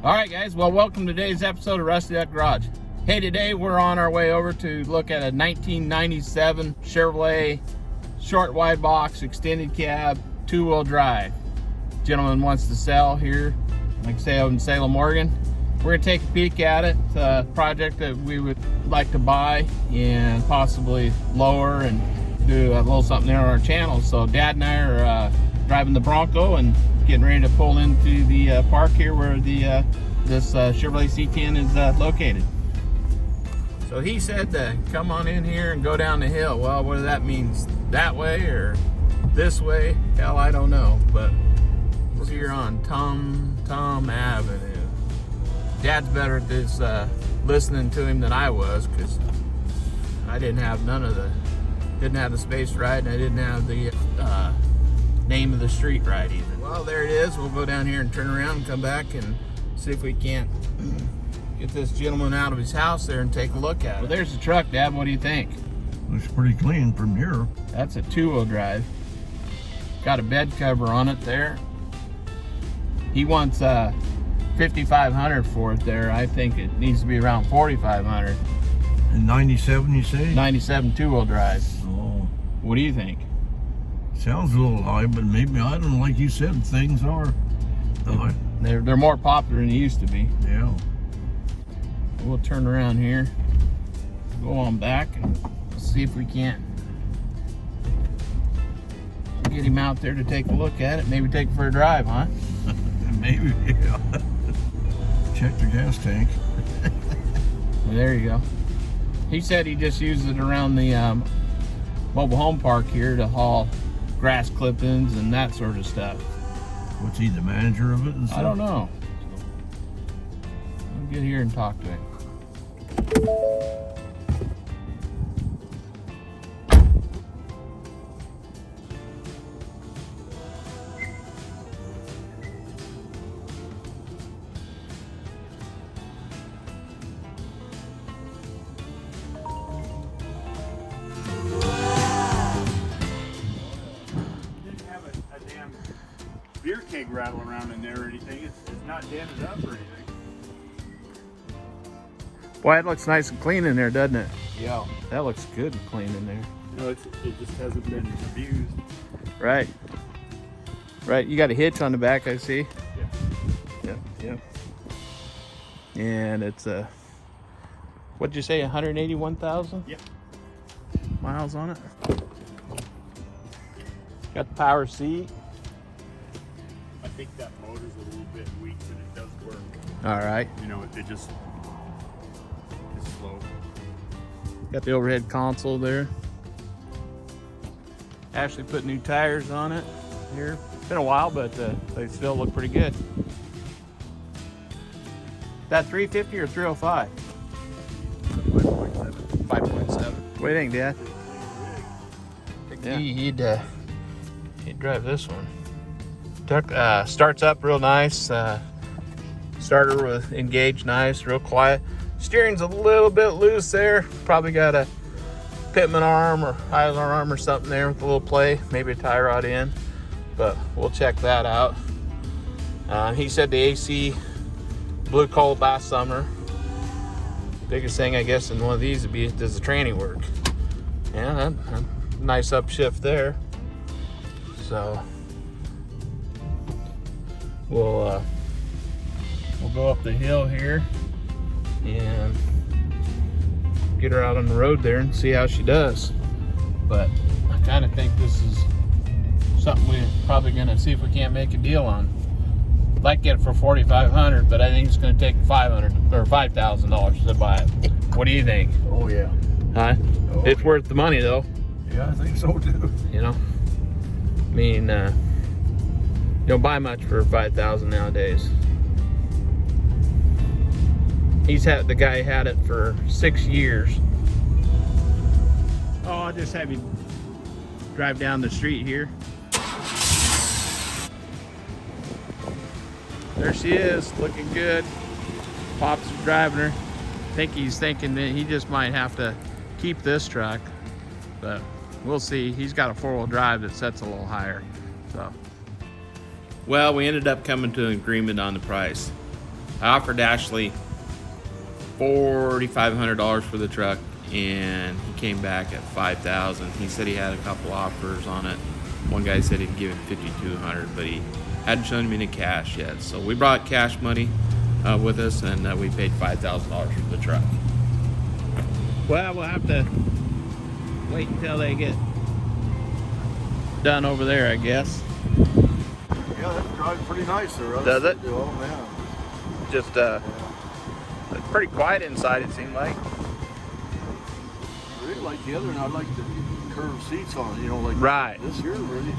All right, guys. Well, welcome to today's episode of Rusty Duck Garage. Hey, today we're on our way over to look at a 1997 Chevrolet short wide box extended cab 2-wheel drive. Gentleman wants to sell here, like I say, out in Salem, Oregon. We're gonna take a peek at it. It's a project that we would like to buy and possibly lower and do a little something there on our channel. So Dad and I are driving the Bronco and getting ready to pull into the park here where the this Chevrolet C10 is located. So he said to come on in here and go down the hill. Well, whether that means that way or this way, hell, I don't know. But we're here on Tom Avenue. Dad's better at this listening to him than I was, because I didn't have didn't have the space right, and I didn't have the name of the street right either. Well, there it is. We'll go down here and turn around and come back and see if we can't get this gentleman out of his house there and take a look at it. Well, there's the truck, Dad. What do you think? Looks pretty clean from here. That's a 2-wheel drive. Got a bed cover on it there. He wants $5,500 for it there. I think it needs to be around $4,500. In 97, you say? 97 2-wheel drive. Oh. What do you think? Sounds a little high, but maybe, I don't know, like you said, things are. They're more popular than they used to be. Yeah. We'll turn around here, go on back, and see if we can't get him out there to take a look at it. Maybe take it for a drive, huh? Maybe, yeah. Check the gas tank. Well, there you go. He said he just used it around the mobile home park here to haul grass clippings and that sort of stuff. What's he, the manager of it and stuff? I don't know. I'll get here and talk to him. Beer keg rattle around in there or anything. It's not dented up or anything. Boy, it looks nice and clean in there, doesn't it? Yeah. That looks good and clean in there. No, it just hasn't been abused. Right. Right. You got a hitch on the back, I see. Yeah. Yep. And it's what'd you say, 181,000? Yep. Miles on it. Got the power seat. I think that motor's a little bit weak, but it does work. All right. You know, it just is slow. Got the overhead console there. Ashley put new tires on it here. It's been a while, but they still look pretty good. That 350 or 305? 5.7. 5.7. What do you think, Dad? Yeah. He'd drive this one. Starts up real nice. Starter with engaged nice, real quiet. Steering's a little bit loose there. Probably got a pitman arm or idler arm or something there with a little play. Maybe a tie rod in, but we'll check that out. He said the AC blew cold last summer. Biggest thing I guess in one of these would be, does the tranny work? Yeah, that nice upshift there. So we'll go up the hill here and get her out on the road there and see how she does. But I kind of think this is something we're probably gonna see if we can't make a deal on. I'd like to get it for $4,500, but I think it's gonna take $500 or $5,000 to buy it. What do you think? Oh, yeah. Huh? Oh. It's worth the money though. Yeah, I think so, too. You know, I mean, you don't buy much for $5,000 nowadays. The guy had it for 6 years. Oh, I'll just have you drive down the street here. There she is, looking good. Pops is driving her. I think he's thinking that he just might have to keep this truck, but we'll see. He's got a 4-wheel drive that sets a little higher. So, well, we ended up coming to an agreement on the price. I offered Ashley $4,500 for the truck, and he came back at $5,000. He said he had a couple offers on it. One guy said he'd give him $5,200, but he hadn't shown me any cash yet. So we brought cash money with us, and we paid $5,000 for the truck. Well, we'll have to wait until they get done over there, I guess. Yeah, that drives pretty nice there. Does it? Oh, man. Just it's pretty quiet inside, it seemed like. I really like the other one. I like the curved seats on it, you know, like Right. this here really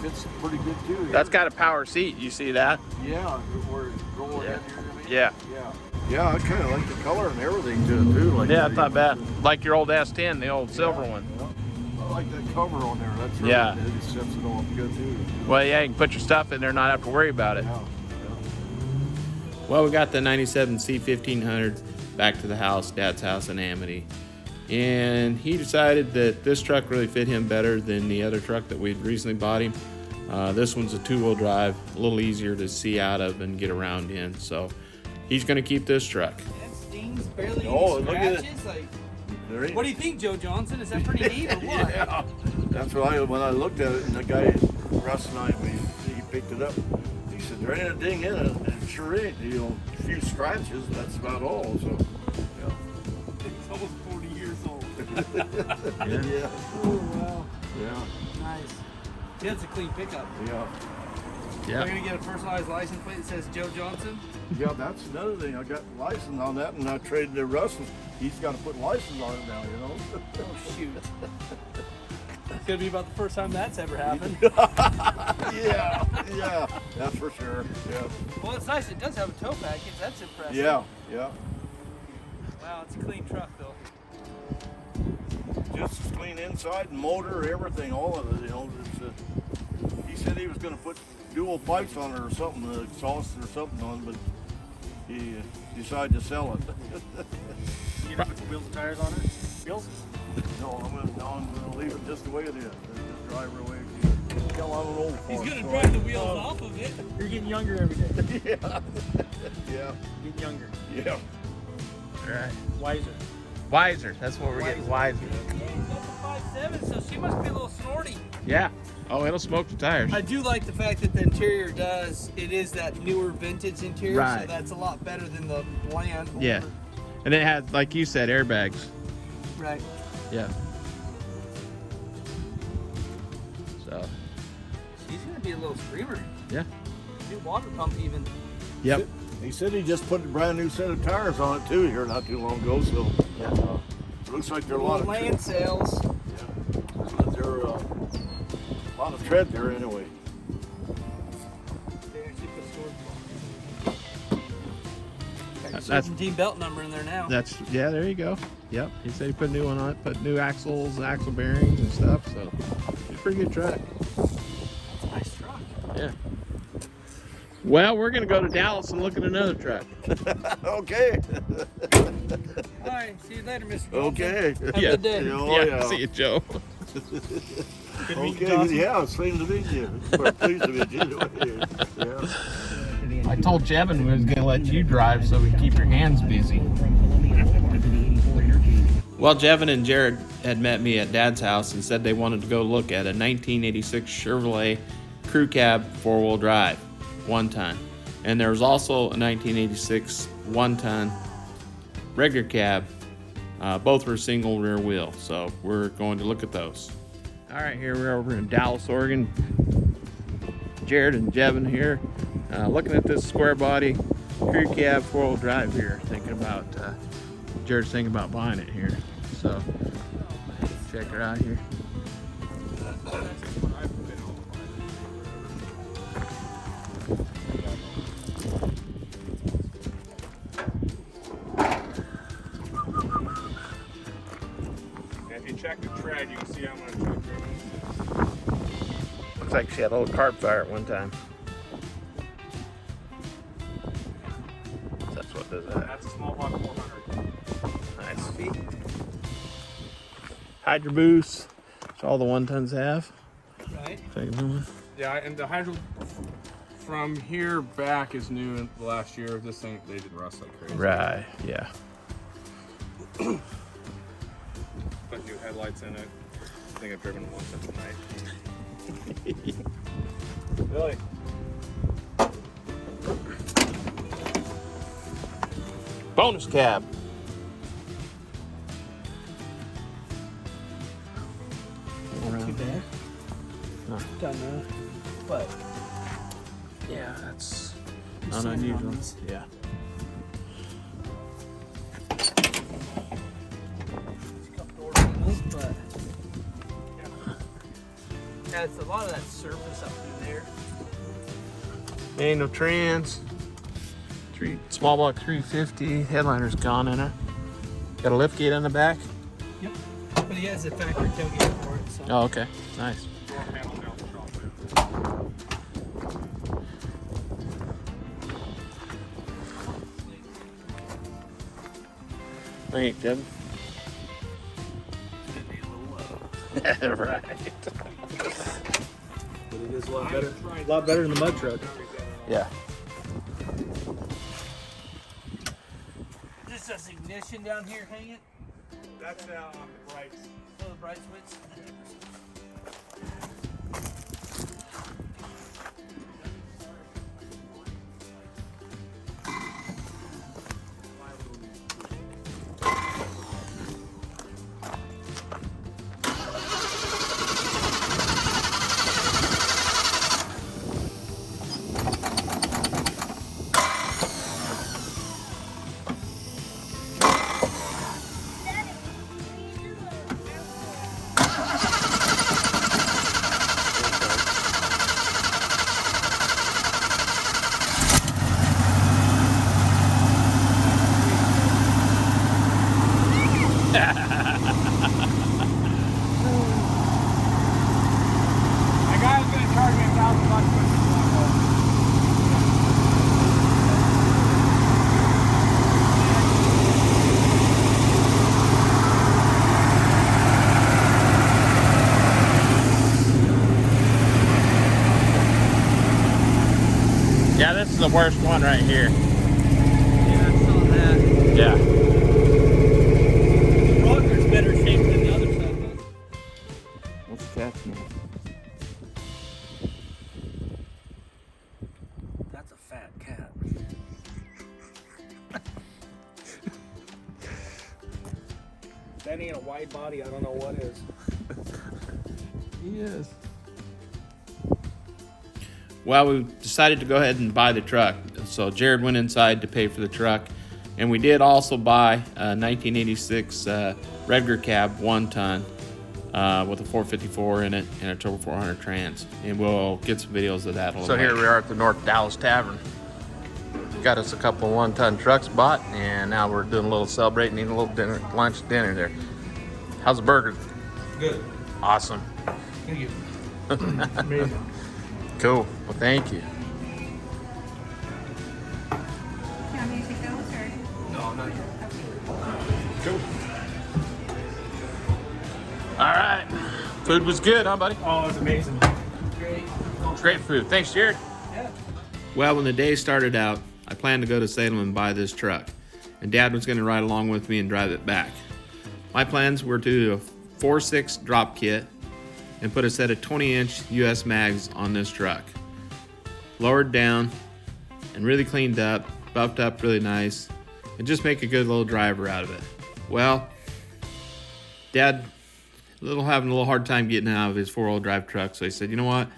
fits pretty good too. That's got a power seat, you see that? Yeah, where it roll ahead here. Yeah. Yeah, I kind of like the color and everything to it too. Like Yeah, it's not bad. Like your old S10, the old silver one. Yeah. I like that cover on there. That's really Yeah. good. It sets it off good too. Well, yeah, you can put your stuff in there and not have to worry about it. Yeah. Well, we got the 97 C1500 back to the house, Dad's house in Amity. And he decided that this truck really fit him better than the other truck that we'd recently bought him. This one's a two-wheel drive, a little easier to see out of and get around in. So he's going to keep this truck. That stings, barely Oh, any look at it. scratches. Like, There ain't- what do you think, Joe Johnson? Is that pretty neat or what? Yeah, that's what when I looked at it, and the guy, Russ and I, he picked it up. He said, there ain't a ding in it, and it sure ain't. You know, a few scratches, that's about all, so, yeah. It's almost 40 years old. Yeah, Oh, wow. yeah, Nice. Yeah, it's a clean pickup. yeah. We're going to get a personalized license plate that says Joe Johnson. Yeah, that's another thing. I got license on that, and I traded to Russ, and he's got to put license on it now, you know? Oh, shoot. It's going to be about the first time that's ever happened. Yeah, that's for sure, yeah. Well, it's nice. It does have a tow package. That's impressive. Yeah. Wow, it's a clean truck, though. Just as clean inside, motor, everything, all of it, you know. He said he was going to put dual pipes on it or something, the exhaust or something on, but he decided to sell it. You know, put wheels and tires on it? Wheels? No, I'm gonna leave it just the way it is. Just drive her away. Hell, I'm an old He's fart, going to so drive the wheels off of it. You're getting younger every day. Yeah, Getting younger. yeah. Right. Wiser. Wiser. That's what we're getting, wiser. Yeah, he's got the 5.7, so she must be a little snorty. Yeah. Oh, it'll smoke the tires. I do like the fact that the interior it is that newer vintage interior, Right. so that's a lot better than the bland. Yeah. older- And it had, like you said, airbags. Right. Yeah. So, She's going to be a little screamer. yeah. New water pump even. Yep. He said he just put a brand new set of tires on it too here not too long ago, so looks like there are a lot of land sales. there are a lot of tread there anyway. They actually put storage boxes. That's- Serpentine belt number in there now. That's, yeah, there you go. Yep. He said he put a new one on it, put new axles, axle bearings and stuff. So, it's a pretty good truck. That's a nice truck. Yeah. Well, we're going to go to Dallas and look at another truck. Okay. All right. See you later, Mr. Johnson. Okay. Have a Yeah. good day. Oh, yeah. See you, Joe. Good meeting you, Okay, Johnson. yeah, it's same to meet you. We're pleased to meet you. Yeah. I told Jevin we was going to let you drive so we keep your hands busy. Well, Jevin and Jared had met me at Dad's house and said they wanted to go look at a 1986 Chevrolet crew cab four-wheel drive, 1-ton. And there was also a 1986 1-ton regular cab. Both were single rear wheel, so we're going to look at those. All right, here we're over in Dallas, Oregon. Jared and Jevin here, looking at this square body crew cab four-wheel drive here. Jared's thinking about buying it here. So check her out here. If you check the tread, you can see how much tread there is. Looks like she had a little carb fire at one time. That's what does that. That's a small block 400. Nice. Hydro boost. That's all the 1-tons have. Right. Take a moment. Yeah, and the hydro from here back is new in the last year. This thing, they did rust like crazy. Right, yeah. Put new headlights in it. I think I've driven it once tonight. Really? Bonus cab. Not too bad. No. Done but yeah, that's Not unusual. Yeah. But yeah, it's a lot of that surface up through there. Ain't no trans. Small block 350. Headliner's gone in it. Got a lift gate on the back. Yep. But he has a factory tailgate for it. So. Oh, okay. Nice. Thanks, Jim. Right. But it is a lot better. A lot better than the mud truck. Yeah. Is this ignition down here hanging? That's on the brakes. Oh, the bright switch. Yeah, this is the worst one right here. Yeah, I saw that. Yeah. The rocker's better shape than the other side, though. What's that mean? That's a fat cat. That ain't a wide body. I don't know what is. He is. Well, we decided to go ahead and buy the truck. So Jared went inside to pay for the truck. And we did also buy a 1986 Redger cab 1-ton with a 454 in it and a Turbo 400 trans. And we'll get some videos of that a little So later. here we are at the North Dallas Tavern. Got us a couple of 1-ton trucks bought, and now we're doing a little celebrating, eating a little dinner, lunch, dinner there. How's the burger? Good. Awesome. Thank you. Amazing. Cool. Well, thank you. Want me to take those or? No, not yet. Cool. All right. Food was good, huh, buddy? Oh, it was amazing. Great. Great food. Thanks, Jared. Yeah. Well, when the day started out, I planned to go to Salem and buy this truck. And Dad was going to ride along with me and drive it back. My plans were to do a 4.6 drop kit and put a set of 20-inch US mags on this truck. Lowered down and really cleaned up, buffed up really nice, and just make a good little driver out of it. Well, Dad having a little hard time getting out of his 4-wheel drive truck, so he said, you know what,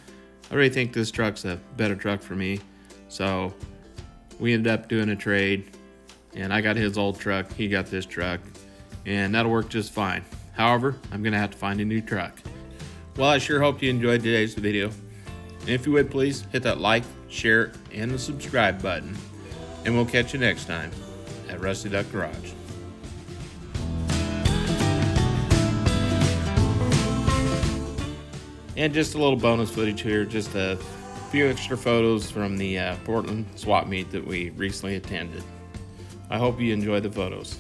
I really think this truck's a better truck for me. So we ended up doing a trade, and I got his old truck, he got this truck, and that'll work just fine. However, I'm gonna have to find a new truck. Well, I sure hope you enjoyed today's video. And if you would, please hit that like, share, and the subscribe button. And we'll catch you next time at Rusty Duck Garage. And just a little bonus footage here, just a few extra photos from the Portland swap meet that we recently attended. I hope you enjoy the photos.